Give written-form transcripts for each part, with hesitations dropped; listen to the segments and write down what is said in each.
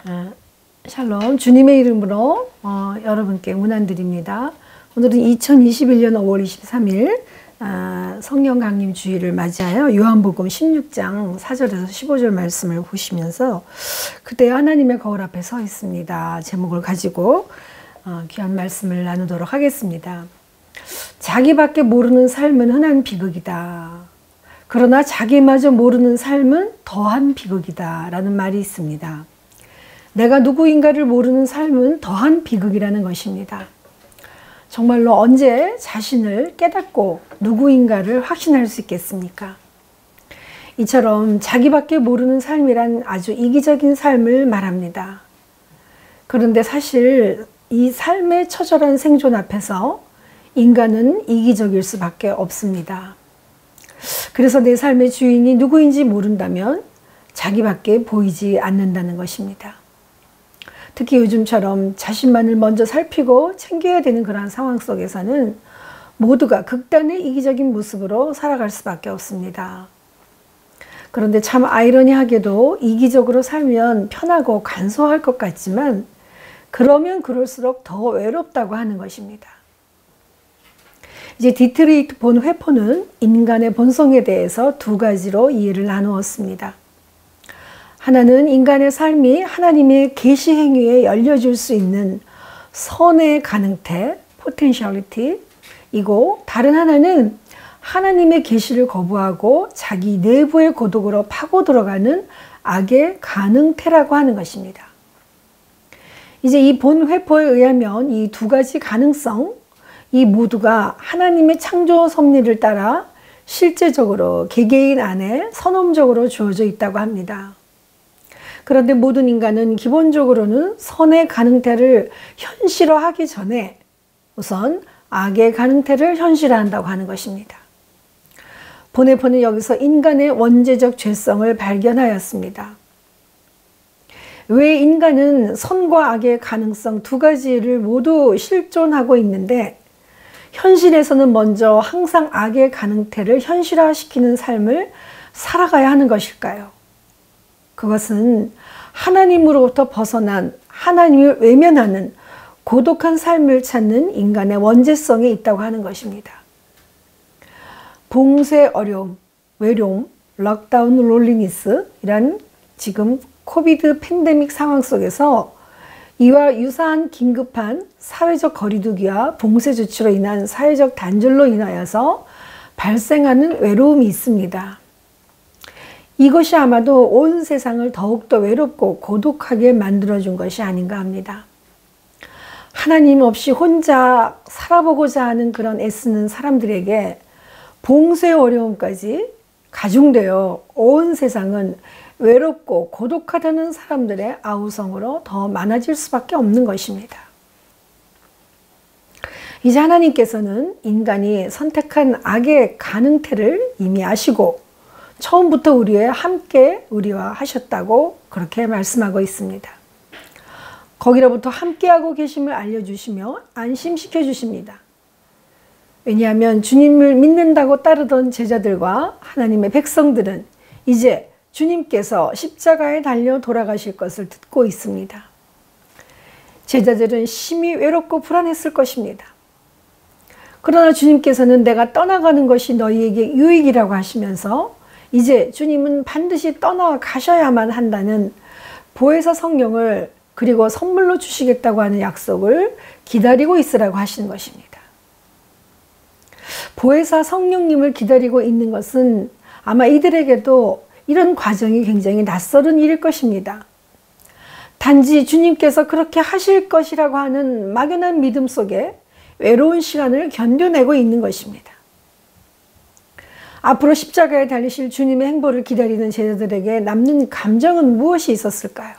어, 샬롬, 주님의 이름으로 여러분께 문안드립니다. 오늘은 2021년 5월 23일 성령 강림 주일을 맞이하여 요한복음 16장 4절에서 15절 말씀을 보시면서 그때 하나님의 거울 앞에 서 있습니다. 제목을 가지고 귀한 말씀을 나누도록 하겠습니다. 자기밖에 모르는 삶은 흔한 비극이다. 그러나 자기마저 모르는 삶은 더한 비극이다 라는 말이 있습니다. 내가 누구인가를 모르는 삶은 더한 비극이라는 것입니다. 정말로 언제 자신을 깨닫고 누구인가를 확신할 수 있겠습니까? 이처럼 자기밖에 모르는 삶이란 아주 이기적인 삶을 말합니다. 그런데 사실 이 삶의 처절한 생존 앞에서 인간은 이기적일 수밖에 없습니다. 그래서 내 삶의 주인이 누구인지 모른다면 자기밖에 보이지 않는다는 것입니다. 특히 요즘처럼 자신만을 먼저 살피고 챙겨야 되는 그러한 상황 속에서는 모두가 극단의 이기적인 모습으로 살아갈 수밖에 없습니다. 그런데 참 아이러니하게도 이기적으로 살면 편하고 간소할 것 같지만 그러면 그럴수록 더 외롭다고 하는 것입니다. 이제 디트리히트 본 회포는 인간의 본성에 대해서 두 가지로 이해를 나누었습니다. 하나는 인간의 삶이 하나님의 계시 행위에 열려줄 수 있는 선의 가능태, potentiality이고 다른 하나는 하나님의 계시를 거부하고 자기 내부의 고독으로 파고 들어가는 악의 가능태라고 하는 것입니다. 이제 이 본 회포에 의하면 이 두 가지 가능성, 이 모두가 하나님의 창조 섭리를 따라 실제적으로 개개인 안에 선언적으로 주어져 있다고 합니다. 그런데 모든 인간은 기본적으로는 선의 가능태를 현실화하기 전에 우선 악의 가능태를 현실화한다고 하는 것입니다. 본회포는 여기서 인간의 원죄적 죄성을 발견하였습니다. 왜 인간은 선과 악의 가능성 두 가지를 모두 실존하고 있는데 현실에서는 먼저 항상 악의 가능태를 현실화시키는 삶을 살아가야 하는 것일까요? 그것은 하나님으로부터 벗어난 하나님을 외면하는 고독한 삶을 찾는 인간의 원죄성에 있다고 하는 것입니다. 봉쇄 어려움, 외로움, 락다운 롤리니스 이란 지금 코비드 팬데믹 상황 속에서 이와 유사한 긴급한 사회적 거리두기와 봉쇄 조치로 인한 사회적 단절로 인하여서 발생하는 외로움이 있습니다. 이것이 아마도 온 세상을 더욱더 외롭고 고독하게 만들어준 것이 아닌가 합니다. 하나님 없이 혼자 살아보고자 하는 그런 애쓰는 사람들에게 봉쇄 어려움까지 가중되어 온 세상은 외롭고 고독하다는 사람들의 아우성으로 더 많아질 수밖에 없는 것입니다. 이제 하나님께서는 인간이 선택한 악의 가능태를 이미 아시고 처음부터 우리와 하셨다고 그렇게 말씀하고 있습니다. 거기로부터 함께하고 계심을 알려주시며 안심시켜 주십니다. 왜냐하면 주님을 믿는다고 따르던 제자들과 하나님의 백성들은 이제 주님께서 십자가에 달려 돌아가실 것을 듣고 있습니다. 제자들은 심히 외롭고 불안했을 것입니다. 그러나 주님께서는 내가 떠나가는 것이 너희에게 유익이라고 하시면서 이제 주님은 반드시 떠나가셔야만 한다는 보혜사 성령을 그리고 선물로 주시겠다고 하는 약속을 기다리고 있으라고 하시는 것입니다. 보혜사 성령님을 기다리고 있는 것은 아마 이들에게도 이런 과정이 굉장히 낯설은 일일 것입니다. 단지 주님께서 그렇게 하실 것이라고 하는 막연한 믿음 속에 외로운 시간을 견뎌내고 있는 것입니다. 앞으로 십자가에 달리실 주님의 행보를 기다리는 제자들에게 남는 감정은 무엇이 있었을까요?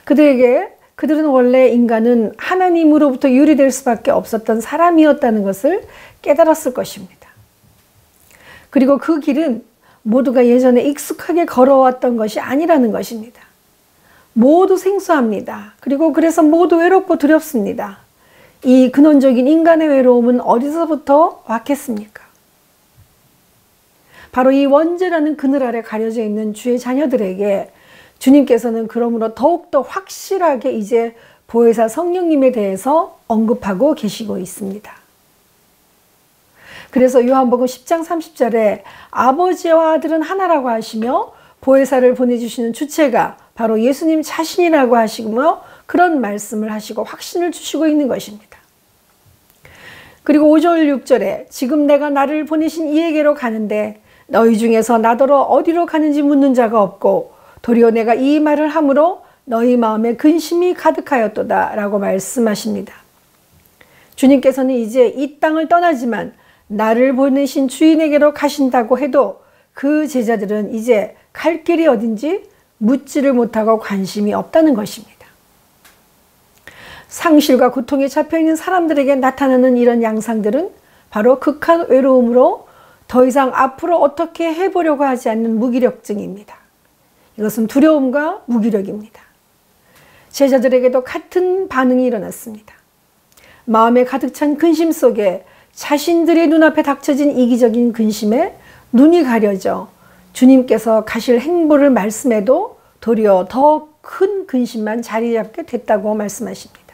그들은 원래 인간은 하나님으로부터 유리될 수밖에 없었던 사람이었다는 것을 깨달았을 것입니다. 그리고 그 길은 모두가 예전에 익숙하게 걸어왔던 것이 아니라는 것입니다. 모두 생소합니다. 그리고 그래서 모두 외롭고 두렵습니다. 이 근원적인 인간의 외로움은 어디서부터 왔겠습니까? 바로 이 원죄라는 그늘 아래 가려져 있는 주의 자녀들에게 주님께서는 그러므로 더욱더 확실하게 이제 보혜사 성령님에 대해서 언급하고 계시고 있습니다. 그래서 요한복음 10장 30절에 아버지와 아들은 하나라고 하시며 보혜사를 보내주시는 주체가 바로 예수님 자신이라고 하시며 그런 말씀을 하시고 확신을 주시고 있는 것입니다. 그리고 5절 6절에 지금 내가 나를 보내신 이에게로 가는데 너희 중에서 나더러 어디로 가는지 묻는 자가 없고 도리어 내가 이 말을 함으로 너희 마음에 근심이 가득하였도다 라고 말씀하십니다. 주님께서는 이제 이 땅을 떠나지만 나를 보내신 주인에게로 가신다고 해도 그 제자들은 이제 갈 길이 어딘지 묻지를 못하고 관심이 없다는 것입니다. 상실과 고통에 잡혀있는 사람들에게 나타나는 이런 양상들은 바로 극한 외로움으로 더 이상 앞으로 어떻게 해보려고 하지 않는 무기력증입니다. 이것은 두려움과 무기력입니다. 제자들에게도 같은 반응이 일어났습니다. 마음에 가득 찬 근심 속에 자신들의 눈앞에 닥쳐진 이기적인 근심에 눈이 가려져 주님께서 가실 행보를 말씀해도 도리어 더 큰 근심만 자리 잡게 됐다고 말씀하십니다.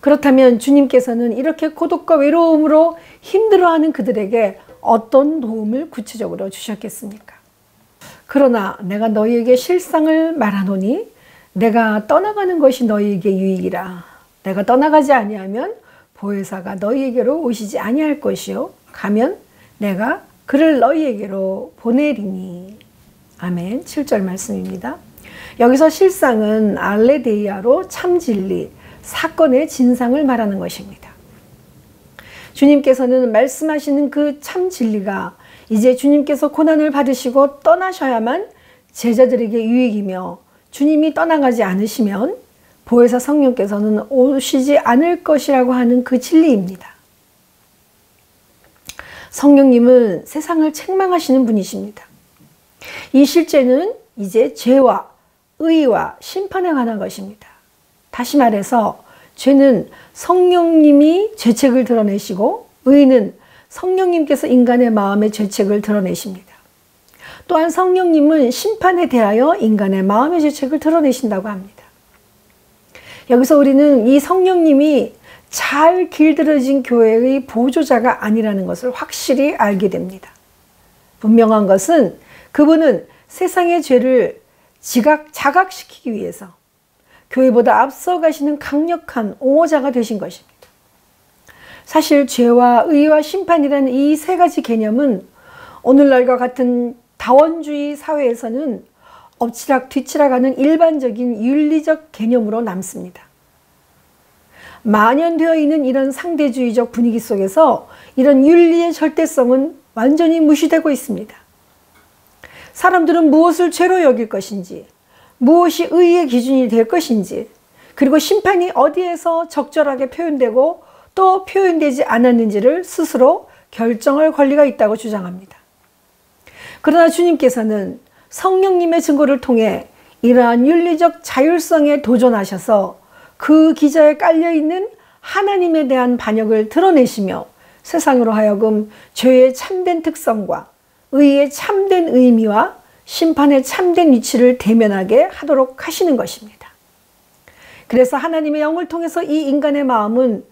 그렇다면 주님께서는 이렇게 고독과 외로움으로 힘들어하는 그들에게 어떤 도움을 구체적으로 주셨겠습니까? 그러나 내가 너희에게 실상을 말하노니 내가 떠나가는 것이 너희에게 유익이라. 내가 떠나가지 아니하면 보혜사가 너희에게로 오시지 아니할 것이요 가면 내가 그를 너희에게로 보내리니. 아멘. 7절 말씀입니다. 여기서 실상은 알레데이아로 참진리, 사건의 진상을 말하는 것입니다. 주님께서는 말씀하시는 그 참 진리가 이제 주님께서 고난을 받으시고 떠나셔야만 제자들에게 유익이며 주님이 떠나가지 않으시면 보혜사 성령께서는 오시지 않을 것이라고 하는 그 진리입니다. 성령님은 세상을 책망하시는 분이십니다. 이 실제는 이제 죄와 의와 심판에 관한 것입니다. 다시 말해서 죄는 성령님이 죄책을 드러내시고 의는 성령님께서 인간의 마음의 죄책을 드러내십니다. 또한 성령님은 심판에 대하여 인간의 마음의 죄책을 드러내신다고 합니다. 여기서 우리는 이 성령님이 잘 길들여진 교회의 보조자가 아니라는 것을 확실히 알게 됩니다. 분명한 것은 그분은 세상의 죄를 자각시키기 위해서 교회보다 앞서 가시는 강력한 옹호자가 되신 것입니다. 사실 죄와 의와 심판이라는 이 세 가지 개념은 오늘날과 같은 다원주의 사회에서는 엎치락 뒤치락하는 일반적인 윤리적 개념으로 남습니다. 만연되어 있는 이런 상대주의적 분위기 속에서 이런 윤리의 절대성은 완전히 무시되고 있습니다. 사람들은 무엇을 죄로 여길 것인지, 무엇이 의의 기준이 될 것인지, 그리고 심판이 어디에서 적절하게 표현되고 또 표현되지 않았는지를 스스로 결정할 권리가 있다고 주장합니다. 그러나 주님께서는 성령님의 증거를 통해 이러한 윤리적 자율성에 도전하셔서 그 기저에 깔려있는 하나님에 대한 반역을 드러내시며 세상으로 하여금 죄의 참된 특성과 의의 참된 의미와 심판의 참된 위치를 대면하게 하도록 하시는 것입니다. 그래서 하나님의 영을 통해서 이 인간의 마음은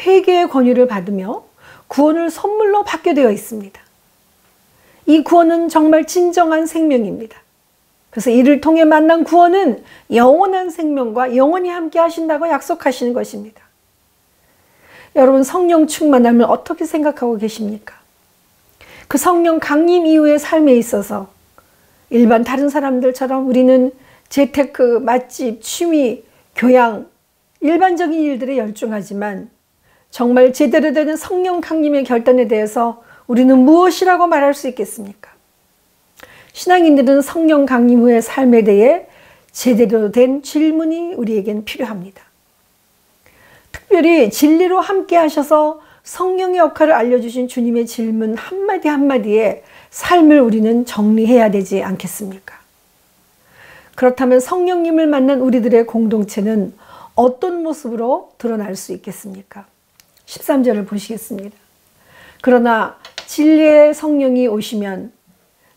회개의 권위를 받으며 구원을 선물로 받게 되어 있습니다. 이 구원은 정말 진정한 생명입니다. 그래서 이를 통해 만난 구원은 영원한 생명과 영원히 함께 하신다고 약속하시는 것입니다. 여러분, 성령 충만함을 어떻게 생각하고 계십니까? 그 성령 강림 이후의 삶에 있어서 일반 다른 사람들처럼 우리는 재테크, 맛집, 취미, 교양, 일반적인 일들에 열중하지만 정말 제대로 되는 성령 강림의 결단에 대해서 우리는 무엇이라고 말할 수 있겠습니까? 신앙인들은 성령 강림 후의 삶에 대해 제대로 된 질문이 우리에겐 필요합니다. 특별히 진리로 함께 하셔서 성령의 역할을 알려주신 주님의 질문 한마디 한마디에 삶을 우리는 정리해야 되지 않겠습니까? 그렇다면 성령님을 만난 우리들의 공동체는 어떤 모습으로 드러날 수 있겠습니까? 13절을 보시겠습니다. 그러나 진리의 성령이 오시면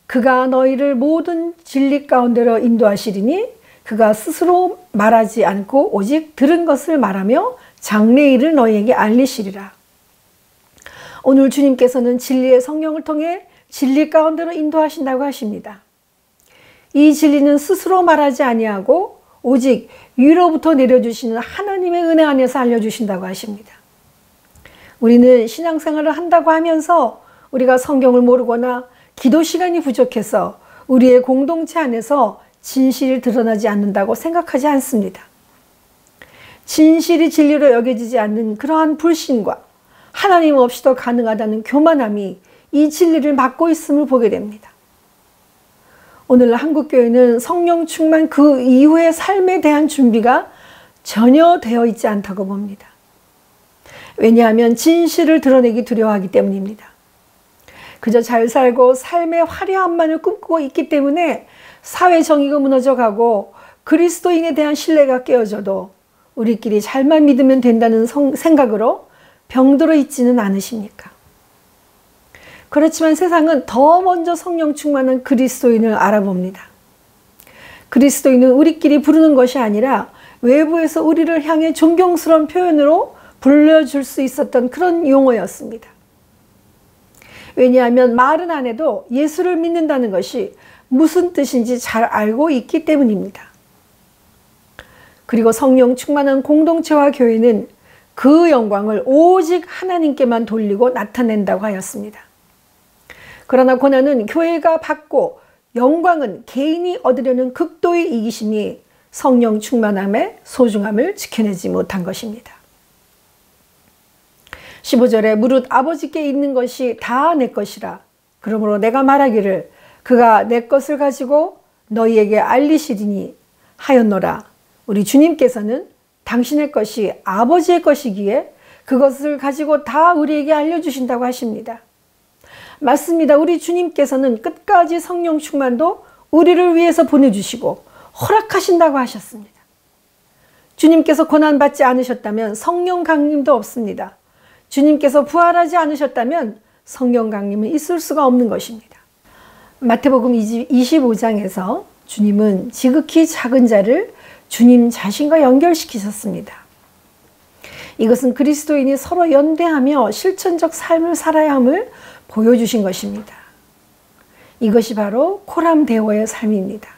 그가 너희를 모든 진리 가운데로 인도하시리니 그가 스스로 말하지 않고 오직 들은 것을 말하며 장래일을 너희에게 알리시리라. 오늘 주님께서는 진리의 성령을 통해 진리 가운데로 인도하신다고 하십니다. 이 진리는 스스로 말하지 아니하고 오직 위로부터 내려주시는 하나님의 은혜 안에서 알려주신다고 하십니다. 우리는 신앙생활을 한다고 하면서 우리가 성경을 모르거나 기도 시간이 부족해서 우리의 공동체 안에서 진실이 드러나지 않는다고 생각하지 않습니다. 진실이 진리로 여겨지지 않는 그러한 불신과 하나님 없이도 가능하다는 교만함이 이 진리를 막고 있음을 보게 됩니다. 오늘 한국교회는 성령 충만 그 이후의 삶에 대한 준비가 전혀 되어 있지 않다고 봅니다. 왜냐하면 진실을 드러내기 두려워하기 때문입니다. 그저 잘 살고 삶의 화려함만을 꿈꾸고 있기 때문에 사회 정의가 무너져가고 그리스도인에 대한 신뢰가 깨어져도 우리끼리 잘만 믿으면 된다는 생각으로 병들어 있지는 않으십니까? 그렇지만 세상은 더 먼저 성령 충만한 그리스도인을 알아봅니다. 그리스도인은 우리끼리 부르는 것이 아니라 외부에서 우리를 향해 존경스러운 표현으로 불러줄 수 있었던 그런 용어였습니다. 왜냐하면 말은 안 해도 예수를 믿는다는 것이 무슨 뜻인지 잘 알고 있기 때문입니다. 그리고 성령 충만한 공동체와 교회는 그 영광을 오직 하나님께만 돌리고 나타낸다고 하였습니다. 그러나 고난은 교회가 받고 영광은 개인이 얻으려는 극도의 이기심이 성령 충만함의 소중함을 지켜내지 못한 것입니다. 15절에 무릇 아버지께 있는 것이 다 내 것이라. 그러므로 내가 말하기를 그가 내 것을 가지고 너희에게 알리시리니 하였노라. 우리 주님께서는 당신의 것이 아버지의 것이기에 그것을 가지고 다 우리에게 알려주신다고 하십니다. 맞습니다. 우리 주님께서는 끝까지 성령 충만도 우리를 위해서 보내주시고 허락하신다고 하셨습니다. 주님께서 고난받지 않으셨다면 성령 강림도 없습니다. 주님께서 부활하지 않으셨다면 성령 강림은 있을 수가 없는 것입니다. 마태복음 25장에서 주님은 지극히 작은 자를 주님 자신과 연결시키셨습니다. 이것은 그리스도인이 서로 연대하며 실천적 삶을 살아야 함을 보여주신 것입니다. 이것이 바로 코람데오의 삶입니다.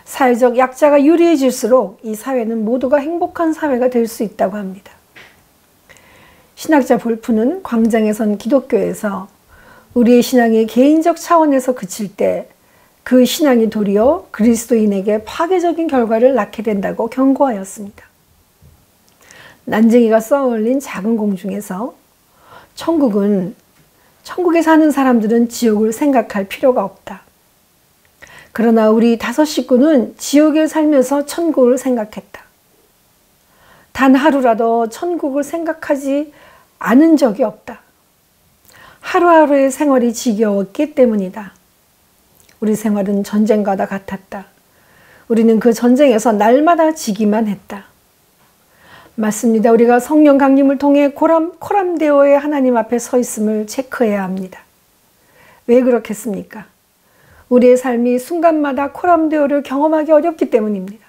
사회적 약자가 유리해질수록 이 사회는 모두가 행복한 사회가 될 수 있다고 합니다. 신학자 볼프는 광장에 선 기독교에서 우리의 신앙이 개인적 차원에서 그칠 때 그 신앙이 도리어 그리스도인에게 파괴적인 결과를 낳게 된다고 경고하였습니다. 난쟁이가 쏘아올린 작은 공중에서 천국에 사는 사람들은 지옥을 생각할 필요가 없다. 그러나 우리 5 식구는 지옥에 살면서 천국을 생각했다. 단 하루라도 천국을 생각하지 않은 적이 없다. 하루하루의 생활이 지겨웠기 때문이다. 우리 생활은 전쟁과도 같았다. 우리는 그 전쟁에서 날마다 지기만 했다. 맞습니다. 우리가 성령 강림을 통해 코람데오의 하나님 앞에 서 있음을 체크해야 합니다. 왜 그렇겠습니까? 우리의 삶이 순간마다 코람데오를 경험하기 어렵기 때문입니다.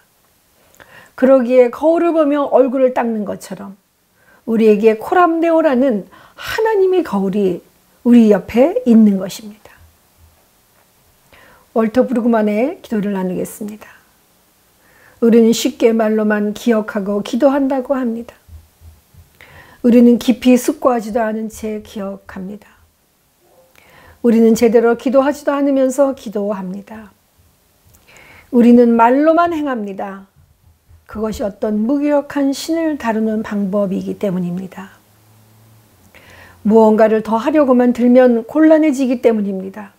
그러기에 거울을 보며 얼굴을 닦는 것처럼 우리에게 코람데오라는 하나님의 거울이 우리 옆에 있는 것입니다. 월터 브루그만의 기도를 나누겠습니다. 우리는 쉽게 말로만 기억하고 기도한다고 합니다. 우리는 깊이 숙고하지도 않은 채 기억합니다. 우리는 제대로 기도하지도 않으면서 기도합니다. 우리는 말로만 행합니다. 그것이 어떤 무기력한 신을 다루는 방법이기 때문입니다. 무언가를 더 하려고만 들면 곤란해지기 때문입니다.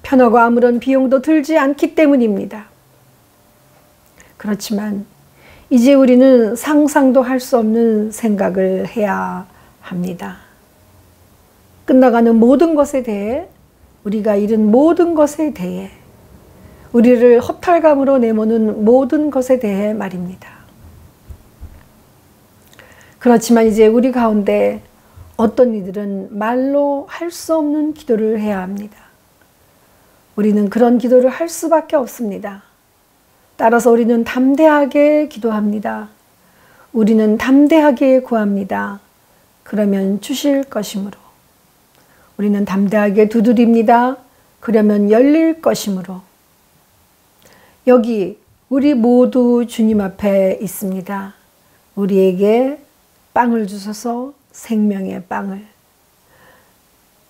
편하고 아무런 비용도 들지 않기 때문입니다. 그렇지만 이제 우리는 상상도 할 수 없는 생각을 해야 합니다. 끝나가는 모든 것에 대해, 우리가 잃은 모든 것에 대해, 우리를 허탈감으로 내모는 모든 것에 대해 말입니다. 그렇지만 이제 우리 가운데 어떤 이들은 말로 할 수 없는 기도를 해야 합니다. 우리는 그런 기도를 할 수밖에 없습니다. 따라서 우리는 담대하게 기도합니다. 우리는 담대하게 구합니다. 그러면 주실 것이므로. 우리는 담대하게 두드립니다. 그러면 열릴 것이므로. 여기 우리 모두 주님 앞에 있습니다. 우리에게 빵을 주소서, 생명의 빵을,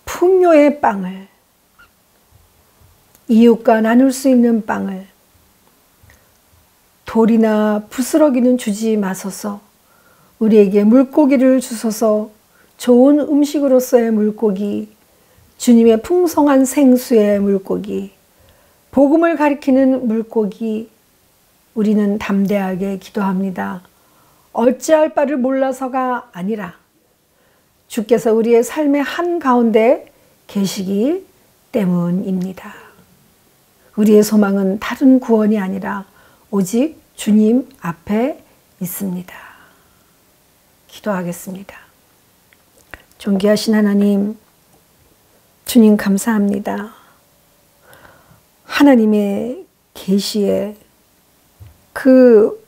풍요의 빵을, 이웃과 나눌 수 있는 빵을, 돌이나 부스러기는 주지 마소서. 우리에게 물고기를 주소서. 좋은 음식으로서의 물고기, 주님의 풍성한 생수의 물고기, 복음을 가리키는 물고기. 우리는 담대하게 기도합니다. 어찌할 바를 몰라서가 아니라 주께서 우리의 삶의 한가운데 계시기 때문입니다. 우리의 소망은 다른 구원이 아니라 오직 주님 앞에 있습니다. 기도하겠습니다. 존귀하신 하나님, 주님 감사합니다. 하나님의 계시에 그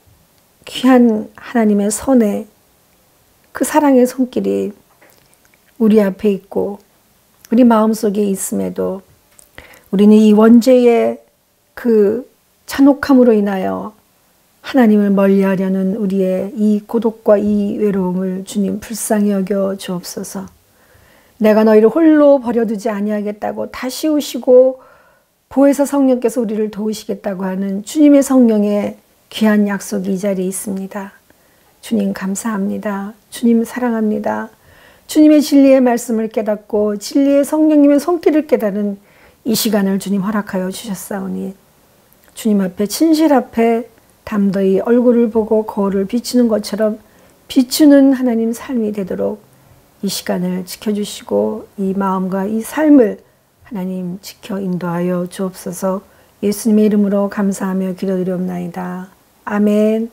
귀한 하나님의 선에 그 사랑의 손길이 우리 앞에 있고 우리 마음속에 있음에도 우리는 이 원죄의 그 잔혹함으로 인하여 하나님을 멀리하려는 우리의 이 고독과 이 외로움을 주님 불쌍히 여겨 주옵소서. 내가 너희를 홀로 버려두지 아니하겠다고 다시 오시고 보혜사 성령께서 우리를 도우시겠다고 하는 주님의 성령의 귀한 약속이 이 자리에 있습니다. 주님 감사합니다. 주님 사랑합니다. 주님의 진리의 말씀을 깨닫고 진리의 성령님의 손길을 깨달은 이 시간을 주님 허락하여 주셨사오니 주님 앞에 진실 앞에 담대히 얼굴을 보고 거울을 비추는 것처럼 비추는 하나님 삶이 되도록 이 시간을 지켜주시고 이 마음과 이 삶을 하나님 지켜 인도하여 주옵소서. 예수님의 이름으로 감사하며 기도드리옵나이다. 아멘.